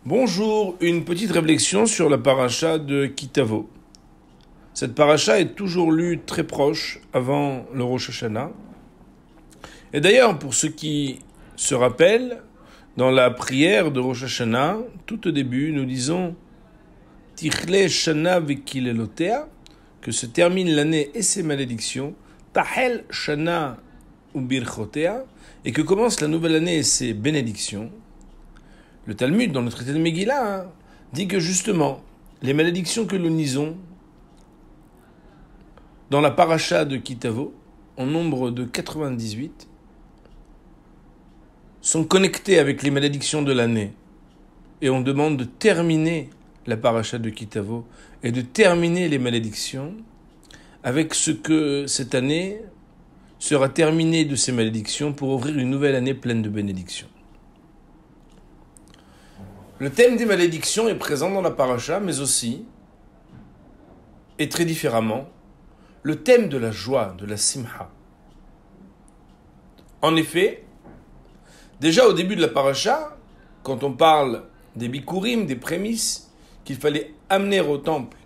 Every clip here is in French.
Bonjour, une petite réflexion sur la paracha de Kitavo. Cette paracha est toujours lue très proche avant le Rosh Hashanah. Et d'ailleurs, pour ceux qui se rappellent, dans la prière de Rosh Hashanah, tout au début, nous disons Tichle Shana Vekilelotea, que se termine l'année et ses malédictions, Tahel Shana Ubirchotea, et que commence la nouvelle année et ses bénédictions. Le Talmud, dans le traité de Megillah, dit que justement, les malédictions que nous lisons dans la paracha de Kitavo, en nombre de 98, sont connectées avec les malédictions de l'année. Et on demande de terminer la paracha de Kitavo et de terminer les malédictions avec ce que cette année sera terminée de ces malédictions pour ouvrir une nouvelle année pleine de bénédictions. Le thème des malédictions est présent dans la paracha, mais aussi, et très différemment, le thème de la joie, de la simha. En effet, déjà au début de la paracha, quand on parle des bikurim, des prémices qu'il fallait amener au temple,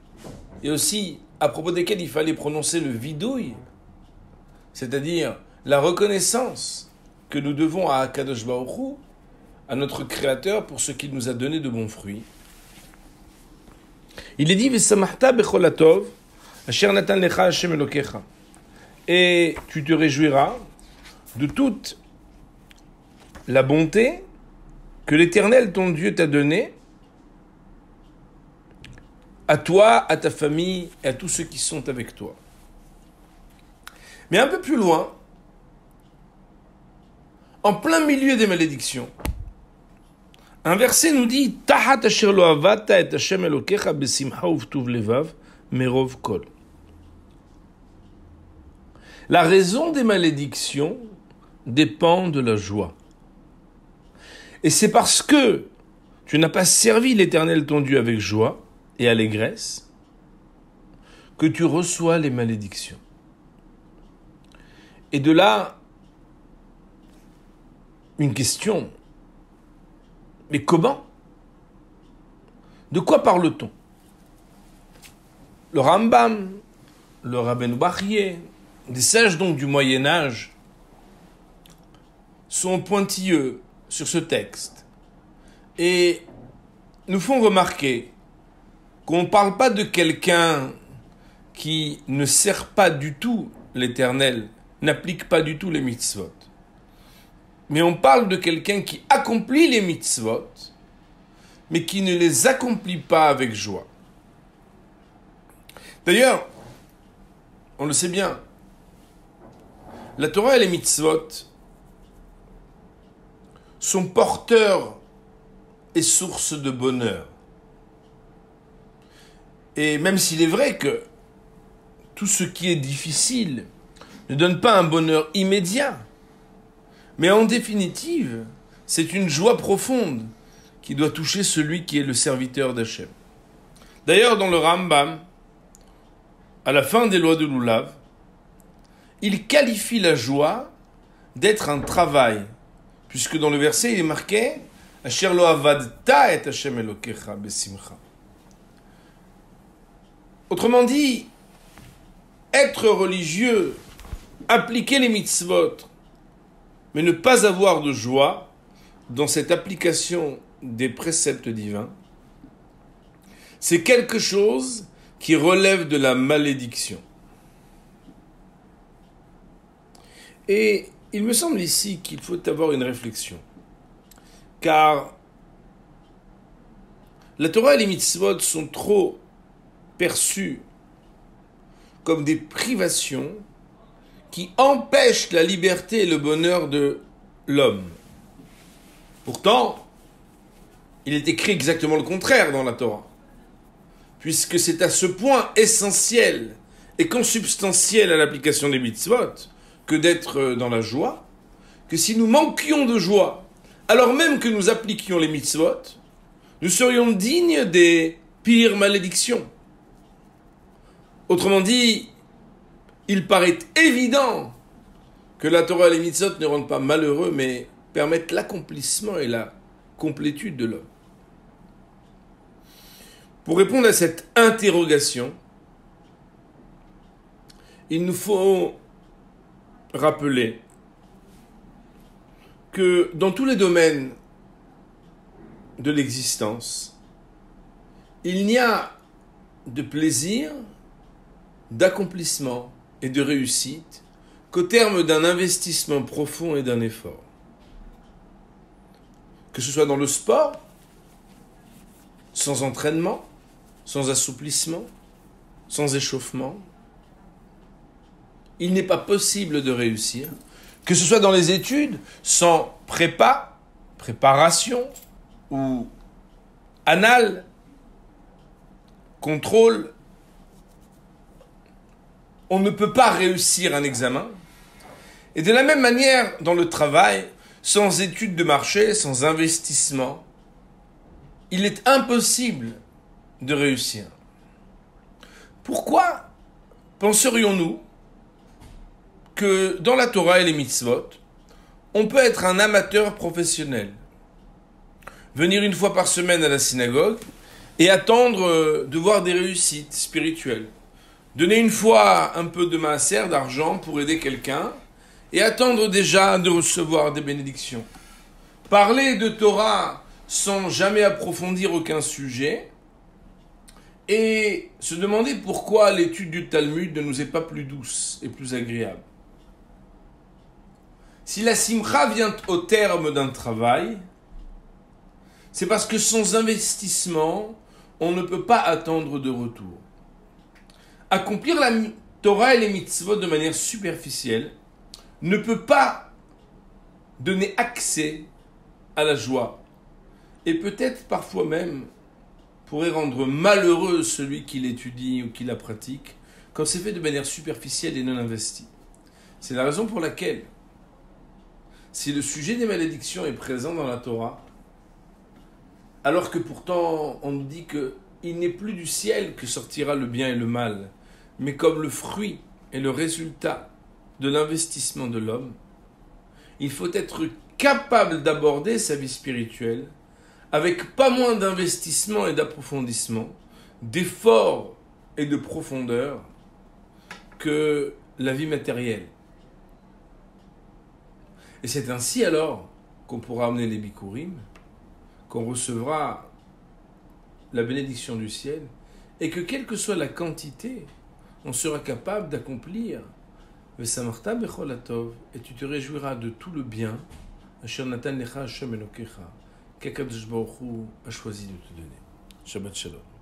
et aussi à propos desquels il fallait prononcer le vidouille, c'est-à-dire la reconnaissance que nous devons à Akadosh Baruch Hu, à notre Créateur pour ce qu'il nous a donné de bons fruits. Il est dit V'samachta bechol hatov asher natan lecha Hashem Elokecha, et tu te réjouiras de toute la bonté que l'Éternel ton Dieu t'a donnée à toi, à ta famille et à tous ceux qui sont avec toi. Mais un peu plus loin, en plein milieu des malédictions, un verset nous dit Tahat asher lo avata et Hashem Elokecha besimcha uvtuv levav merov kol. La raison des malédictions dépend de la joie. Et c'est parce que tu n'as pas servi l'Éternel ton Dieu avec joie et allégresse que tu reçois les malédictions. Et de là, une question. Mais comment? De quoi parle-t-on? Le Rambam, le Rabbeinu Bachye, des sages donc du Moyen-Âge, sont pointilleux sur ce texte et nous font remarquer qu'on ne parle pas de quelqu'un qui ne sert pas du tout l'Éternel, n'applique pas du tout les mitzvot. Mais on parle de quelqu'un qui accomplit les mitzvot, mais qui ne les accomplit pas avec joie. D'ailleurs, on le sait bien, la Torah et les mitzvot sont porteurs et sources de bonheur. Et même s'il est vrai que tout ce qui est difficile ne donne pas un bonheur immédiat, mais en définitive, c'est une joie profonde qui doit toucher celui qui est le serviteur d'Hachem. D'ailleurs, dans le Rambam, à la fin des lois de l'Oulav, il qualifie la joie d'être un travail, puisque dans le verset, il est marqué « Asher lo avadta et Hashem Elokecha besimcha ». Autrement dit, être religieux, appliquer les mitzvot, mais ne pas avoir de joie dans cette application des préceptes divins, c'est quelque chose qui relève de la malédiction. Et il me semble ici qu'il faut avoir une réflexion, car la Torah et les mitzvot sont trop perçus comme des privations qui empêche la liberté et le bonheur de l'homme. Pourtant, il est écrit exactement le contraire dans la Torah, puisque c'est à ce point essentiel et consubstantiel à l'application des mitzvot que d'être dans la joie, que si nous manquions de joie, alors même que nous appliquions les mitzvot, nous serions dignes des pires malédictions. Autrement dit, il paraît évident que la Torah et les mitzvot ne rendent pas malheureux, mais permettent l'accomplissement et la complétude de l'homme. Pour répondre à cette interrogation, il nous faut rappeler que dans tous les domaines de l'existence, il n'y a de plaisir, d'accomplissement et de réussite qu'au terme d'un investissement profond et d'un effort. Que ce soit dans le sport, sans entraînement, sans assouplissement, sans échauffement, il n'est pas possible de réussir. Que ce soit dans les études, sans préparation ou anal, contrôle, on ne peut pas réussir un examen. Et de la même manière, dans le travail, sans étude de marché, sans investissement, il est impossible de réussir. Pourquoi penserions-nous que dans la Torah et les mitzvot, on peut être un amateur professionnel, venir une fois par semaine à la synagogue et attendre de voir des réussites spirituelles, donner une fois un peu de maaser, d'argent pour aider quelqu'un et attendre déjà de recevoir des bénédictions, parler de Torah sans jamais approfondir aucun sujet et se demander pourquoi l'étude du Talmud ne nous est pas plus douce et plus agréable. Si la simcha vient au terme d'un travail, c'est parce que sans investissement, on ne peut pas attendre de retour. Accomplir la Torah et les mitzvot de manière superficielle ne peut pas donner accès à la joie. Et peut-être parfois même pourrait rendre malheureux celui qui l'étudie ou qui la pratique quand c'est fait de manière superficielle et non investie. C'est la raison pour laquelle, si le sujet des malédictions est présent dans la Torah, alors que pourtant on nous dit qu'il n'est plus du ciel que sortira le bien et le mal, mais comme le fruit et le résultat de l'investissement de l'homme, il faut être capable d'aborder sa vie spirituelle avec pas moins d'investissement et d'approfondissement, d'effort et de profondeur que la vie matérielle. Et c'est ainsi alors qu'on pourra amener les bikurim, qu'on recevra la bénédiction du ciel, et que quelle que soit la quantité, on sera capable d'accomplir Vesamarta bechol hatov, et tu te réjouiras de tout le bien, Asher natan lecha Hashem Elokecha, qu'Akadosh Baruch Hu a choisi de te donner. Shabbat Shalom.